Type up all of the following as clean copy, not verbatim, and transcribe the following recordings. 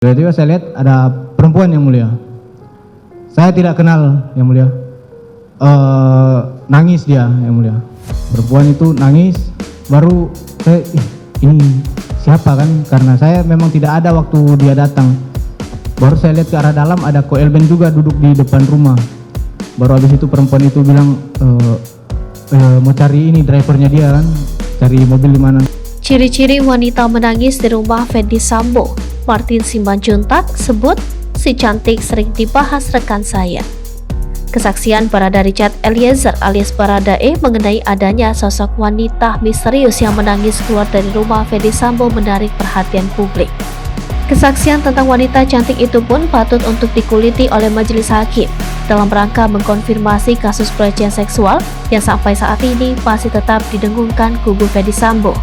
Tiba-tiba saya lihat ada perempuan yang mulia. Saya tidak kenal yang mulia. Nangis dia yang mulia. Perempuan itu nangis. Baru saya, ini siapa kan? Karena saya memang tidak ada waktu dia datang. Baru saya lihat ke arah dalam ada Ko Elben juga duduk di depan rumah. Baru habis itu perempuan itu bilang mau cari ini drivernya dia kan, cari mobil di mana. Ciri-ciri wanita menangis di rumah Ferdy Sambo. Martin Simanjuntak sebut, si cantik sering dibahas rekan saya. Kesaksian Barada Richard Eliezer alias Baradae mengenai adanya sosok wanita misterius yang menangis keluar dari rumah Ferdy Sambo menarik perhatian publik. Kesaksian tentang wanita cantik itu pun patut untuk dikuliti oleh majelis hakim dalam rangka mengkonfirmasi kasus pelecehan seksual yang sampai saat ini masih tetap didengungkan kubu Ferdy Sambo.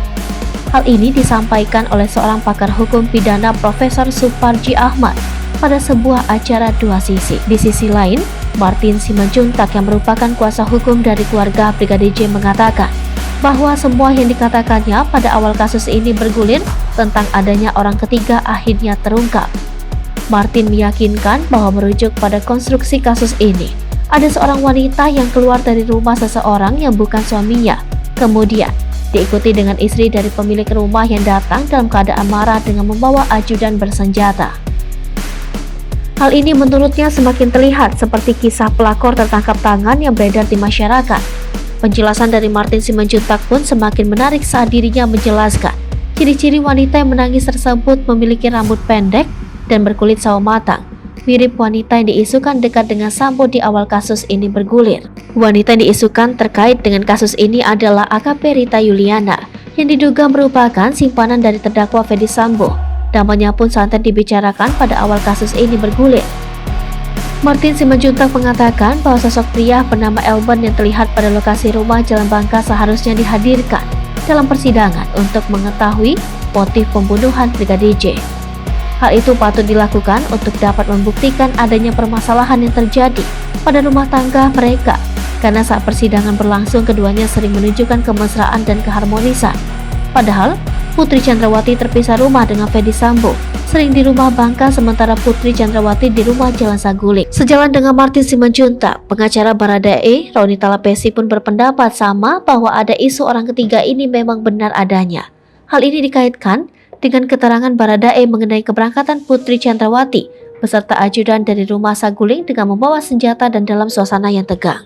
Hal ini disampaikan oleh seorang pakar hukum pidana Profesor Suparji Ahmad pada sebuah acara dua sisi. Di sisi lain, Martin Simanjuntak yang merupakan kuasa hukum dari keluarga Brigadir J mengatakan bahwa semua yang dikatakannya pada awal kasus ini bergulir tentang adanya orang ketiga akhirnya terungkap. Martin meyakinkan bahwa merujuk pada konstruksi kasus ini, ada seorang wanita yang keluar dari rumah seseorang yang bukan suaminya, kemudian diikuti dengan istri dari pemilik rumah yang datang dalam keadaan marah dengan membawa ajudan bersenjata. Hal ini menurutnya semakin terlihat seperti kisah pelakor tertangkap tangan yang beredar di masyarakat. Penjelasan dari Martin Simanjuntak pun semakin menarik saat dirinya menjelaskan ciri-ciri wanita yang menangis tersebut memiliki rambut pendek dan berkulit sawo matang, mirip wanita yang diisukan dekat dengan Sambo di awal kasus ini bergulir. Wanita yang diisukan terkait dengan kasus ini adalah AKP Rita Yuliana yang diduga merupakan simpanan dari terdakwa Ferdy Sambo. Namanya pun santer dibicarakan pada awal kasus ini bergulir. Martin Simanjuntak mengatakan bahwa sosok pria bernama Elben yang terlihat pada lokasi rumah Jalan Bangka seharusnya dihadirkan dalam persidangan untuk mengetahui motif pembunuhan Brigadir J. Hal itu patut dilakukan untuk dapat membuktikan adanya permasalahan yang terjadi pada rumah tangga mereka, karena saat persidangan berlangsung keduanya sering menunjukkan kemesraan dan keharmonisan. Padahal Putri Chandrawati terpisah rumah dengan Ferdy Sambo, sering di rumah Bangka sementara Putri Chandrawati di rumah Jalan Saguling. Sejalan dengan Martin Simanjuntak, pengacara Baradae, Roni Talapesi pun berpendapat sama bahwa ada isu orang ketiga ini memang benar adanya. Hal ini dikaitkan dengan keterangan Baradae mengenai keberangkatan Putri Chandrawati beserta ajudan dari rumah Saguling dengan membawa senjata dan dalam suasana yang tegang.